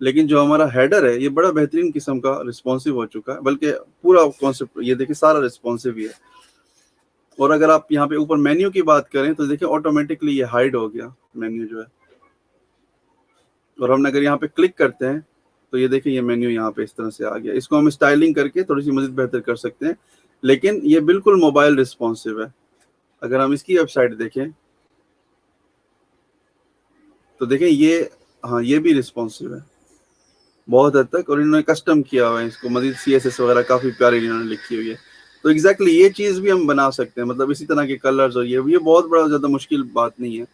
لیکن جو ہمارا ہیڈر ہے یہ بڑا بہترین قسم کا رسپانسو ہو چکا ہے، بلکہ پورا کانسیپٹ یہ دیکھیں سارا رسپانسو ہی ہے. اور اگر آپ یہاں پہ اوپر مینیو کی بات کریں تو دیکھیں آٹومیٹکلی یہ ہائڈ ہو گیا مینیو جو ہے. اور ہم اگر یہاں پہ کلک کرتے ہیں تو یہ دیکھیں یہ مینیو یہاں پہ اس طرح سے آ گیا. اس کو ہم اسٹائلنگ کر کے تھوڑی سی مزید بہتر کر سکتے ہیں، لیکن یہ بالکل موبائل رسپانسو ہے. اگر ہم اس کی ویب سائٹ دیکھیں تو دیکھیں یہ ہاں یہ بھی رسپانسو ہے بہت حد تک، اور انہوں نے کسٹم کیا ہوا ہے اس کو، مزید سی ایس ایس وغیرہ کافی پیاری انہوں نے لکھی ہوئی ہے. تو ایگزیکٹلی یہ چیز بھی ہم بنا سکتے ہیں، مطلب اسی طرح کے کلرز، اور یہ بہت بڑا زیادہ مشکل بات نہیں ہے.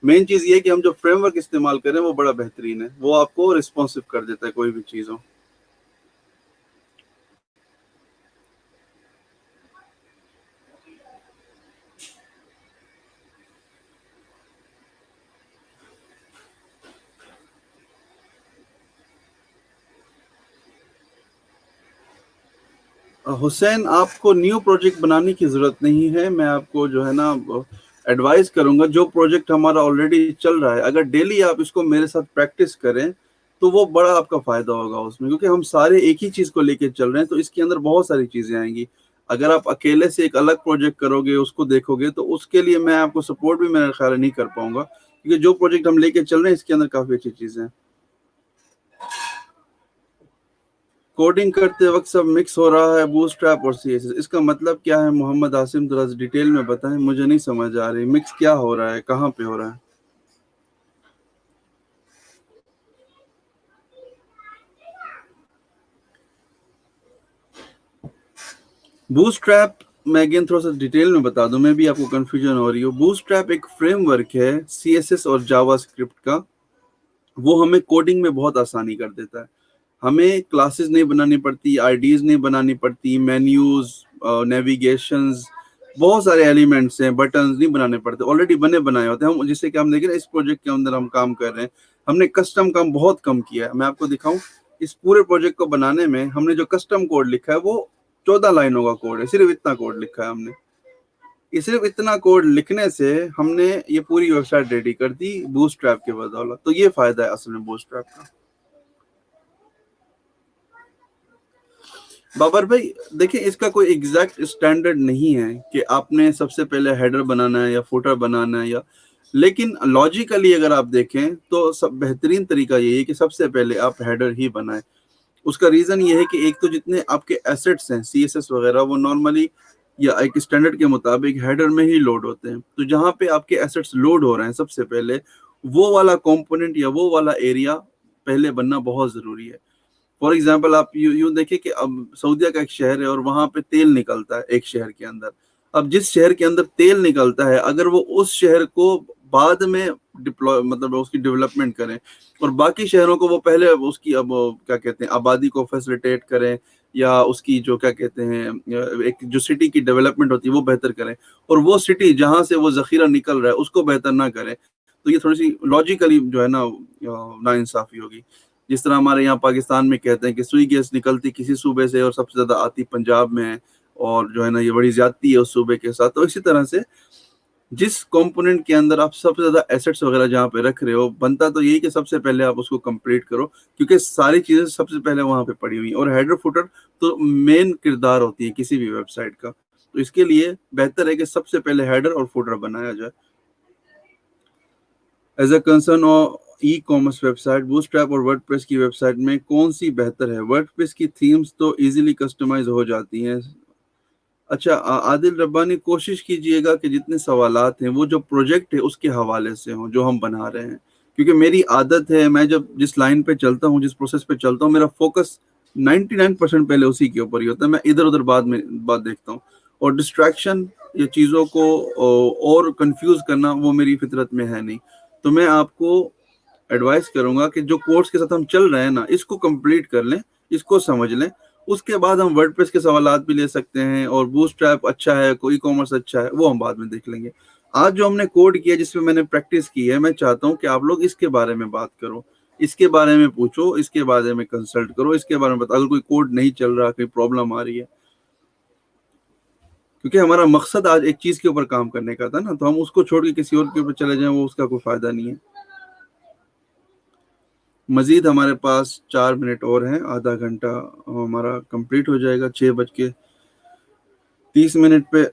مین چیز یہ ہے کہ ہم جو فریم ورک استعمال کریں وہ بڑا بہترین ہے، وہ آپ کو رسپانسو کر دیتا ہے کوئی بھی چیز ہو. حسین، آپ کو نیو پروجیکٹ بنانے کی ضرورت نہیں ہے. میں آپ کو جو ہے نا ایڈوائز کروں گا، جو پروجیکٹ ہمارا آلریڈی چل رہا ہے اگر ڈیلی آپ اس کو میرے ساتھ پریکٹس کریں تو وہ بڑا آپ کا فائدہ ہوگا اس میں، کیونکہ ہم سارے ایک ہی چیز کو لے کے چل رہے ہیں تو اس کے اندر بہت ساری چیزیں آئیں گی. اگر آپ اکیلے سے ایک الگ پروجیکٹ کرو گے، اس کو دیکھو گے، تو اس کے لیے میں آپ کو سپورٹ بھی میرا خیال نہیں کر پاؤں گا، کیونکہ جو پروجیکٹ ہم لے کے چل رہے ہیں اس کے اندر کافی اچھی چیزیں ہیں. کوڈنگ کرتے وقت سب مکس ہو رہا ہے، بوٹ اسٹریپ اور سی ایس ایس، اس کا مطلب کیا ہے محمد عاصم؟ ذرا ڈیٹیل میں بتائیں، مجھے نہیں سمجھ آ رہی. مکس کیا ہو رہا ہے، کہاں پہ ہو رہا ہے؟ بوٹ اسٹریپ میں اگین تھوڑا سا ڈیٹیل میں بتا دوں، میں بھی آپ کو کنفیوژن ہو رہی ہو. بوٹ اسٹریپ ایک فریم ورک ہے سی ایس ایس اور جاوا اسکرپٹ کا، وہ ہمیں کوڈنگ میں بہت آسانی کر دیتا ہے. ہمیں کلاسز نہیں بنانی پڑتی، آئی ڈیز نہیں بنانی پڑتی، مینیوز، نیویگیشنز، بہت سارے ایلیمنٹس ہیں، بٹنز نہیں بنانے پڑتے، آلریڈی بنے بنائے ہوتے ہیں. ہم جس سے کہ ہم دیکھیں اس پروجیکٹ کے اندر ہم کام کر رہے ہیں، ہم نے کسٹم کام بہت کم کیا ہے. میں آپ کو دکھاؤں، اس پورے پروجیکٹ کو بنانے میں ہم نے جو کسٹم کوڈ لکھا ہے وہ 14 لائنوں کا کوڈ ہے، صرف اتنا کوڈ لکھا ہے ہم نے. یہ صرف اتنا کوڈ لکھنے سے ہم نے یہ پوری ویب سائٹ ریڈی کر دی بوٹ اسٹریپ کے بدولت. تو یہ فائدہ ہے اصل میں بوٹ اسٹریپ کا. بابر بھائی دیکھیں، اس کا کوئی ایگزیکٹ اسٹینڈرڈ نہیں ہے کہ آپ نے سب سے پہلے ہیڈر بنانا ہے یا فوٹر بنانا ہے، یا لیکن لاجیکلی اگر آپ دیکھیں تو سب بہترین طریقہ یہی ہے کہ سب سے پہلے آپ ہیڈر ہی بنائیں. اس کا ریزن یہ ہے کہ ایک تو جتنے آپ کے ایسٹس ہیں سی ایس ایس وغیرہ، وہ نارملی یا ایک اسٹینڈرڈ کے مطابق ہیڈر میں ہی لوڈ ہوتے ہیں. تو جہاں پہ آپ کے ایسٹس لوڈ ہو رہے ہیں سب سے پہلے وہ والا کمپوننٹ یا وہ والا ایریا پہلے بننا بہت ضروری ہے. فار ایگزامپل آپ یوں دیکھیں کہ اب سعودیہ کا ایک شہر ہے اور وہاں پہ تیل نکلتا ہے ایک شہر کے اندر. اب جس شہر کے اندر تیل نکلتا ہے، اگر وہ اس شہر کو بعد میں مطلب اس کی ڈیولپمنٹ کریں اور باقی شہروں کو وہ پہلے اس کی اب کیا کہتے ہیں آبادی کو فیسلیٹیٹ کریں، یا اس کی جو کیا کہتے ہیں ایک جو سٹی کی ڈیولپمنٹ ہوتی ہے وہ بہتر کریں، اور وہ سٹی جہاں سے وہ ذخیرہ نکل رہا ہے اس کو بہتر نہ کریں، تو یہ تھوڑی سی لاجیکلی جو ہے نا ناانصافی ہوگی. جس طرح ہمارے یہاں پاکستان میں کہتے ہیں کہ سوئی گیس نکلتی کسی صوبے سے اور سب سے زیادہ آتی پنجاب میں ہے، اور جو ہے نا یہ بڑی زیادتی ہے اس صوبے کے ساتھ. تو اسی طرح سے جس کمپوننٹ کے اندر آپ سب سے زیادہ ایسٹس وغیرہ جہاں پہ رکھ رہے ہو، بنتا تو یہی کہ سب سے پہلے آپ اس کو کمپلیٹ کرو، کیونکہ ساری چیزیں سب سے پہلے وہاں پہ پڑی ہوئی ہیں. اور ہیڈر فوٹر تو مین کردار ہوتی ہے کسی بھی ویب سائٹ کا، تو اس کے لیے بہتر ہے کہ سب سے پہلے ہیڈر اور فوٹر بنایا جائے. As a concern e-commerce website, bootstrap اور ورڈ پریس کی ویب سائٹ میں کون سی بہتر ہے؟ ورڈ پریس کی تھیمز تو ایزیلی کسٹمائز ہو جاتی ہیں. اچھا عادل ربانی، کوشش کیجئے گا کہ جتنے سوالات ہیں وہ جو پروجیکٹ ہے اس کے حوالے سے ہوں جو ہم بنا رہے ہیں، کیونکہ میری عادت ہے میں جب جس لائن پہ چلتا ہوں، جس پروسیس پہ چلتا ہوں، میرا فوکس 99% پہلے اسی کے اوپر ہی ہوتا ہے. میں ادھر ادھر بعد میں بات دیکھتا ہوں، اور ڈسٹریکشن یا چیزوں کو اور کنفیوز کرنا وہ میری فطرت میں ہے نہیں. تو میں آپ کو ایڈوائز کروں گا کہ جو کورس کے ساتھ ہم چل رہے ہیں نا اس کو کمپلیٹ کر لیں، اس کو سمجھ لیں، اس کے بعد ہم ورڈ پریس کے سوالات بھی لے سکتے ہیں، اور بوٹ اسٹریپ اچھا ہے، کوئی کامرس اچھا ہے، وہ ہم بعد میں دیکھ لیں گے. آج جو ہم نے کوڈ کیا جس میں میں نے پریکٹس کی ہے، میں چاہتا ہوں کہ آپ لوگ اس کے بارے میں بات کرو، اس کے بارے میں پوچھو، اس کے بارے میں کنسلٹ کرو، اس کے بارے میں بتاؤ اگر کوئی کوڈ نہیں چل رہا، کوئی پرابلم آ رہی ہے. کیونکہ ہمارا مقصد آج ایک چیز کے اوپر کام کرنے کا تھا نا، تو ہم اس کو چھوڑ کے کسی اور کے اوپر چلے جائیں وہ اس کا کوئی فائدہ نہیں ہے. مزید ہمارے پاس 4 منٹ اور ہیں، آدھا گھنٹہ ہمارا کمپلیٹ ہو جائے گا 6:30 پہ۔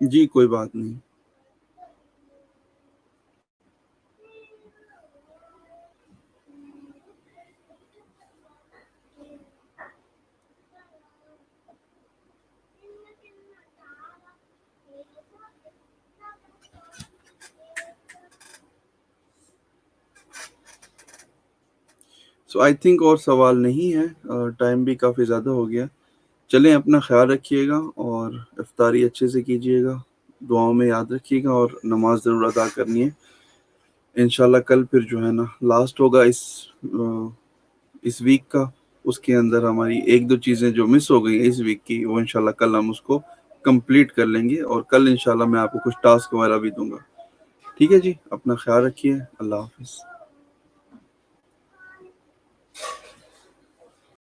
جی کوئی بات نہیں۔ سو آئی تھنک اور سوال نہیں ہے، ٹائم بھی کافی زیادہ ہو گیا۔ چلیں اپنا خیال رکھیے گا اور افطاری اچھے سے کیجیے گا، دعاؤں میں یاد رکھیے گا اور نماز ضرور ادا کرنی ہے۔ انشاءاللہ کل پھر جو ہے نا لاسٹ ہوگا اس ویک کا، اس کے اندر ہماری ایک دو چیزیں جو مس ہو گئی ہیں اس ویک کی، وہ انشاءاللہ کل ہم اس کو کمپلیٹ کر لیں گے، اور کل انشاءاللہ میں آپ کو کچھ ٹاسک وغیرہ بھی دوں گا۔ ٹھیک ہے جی، اپنا خیال رکھیے، اللہ حافظ۔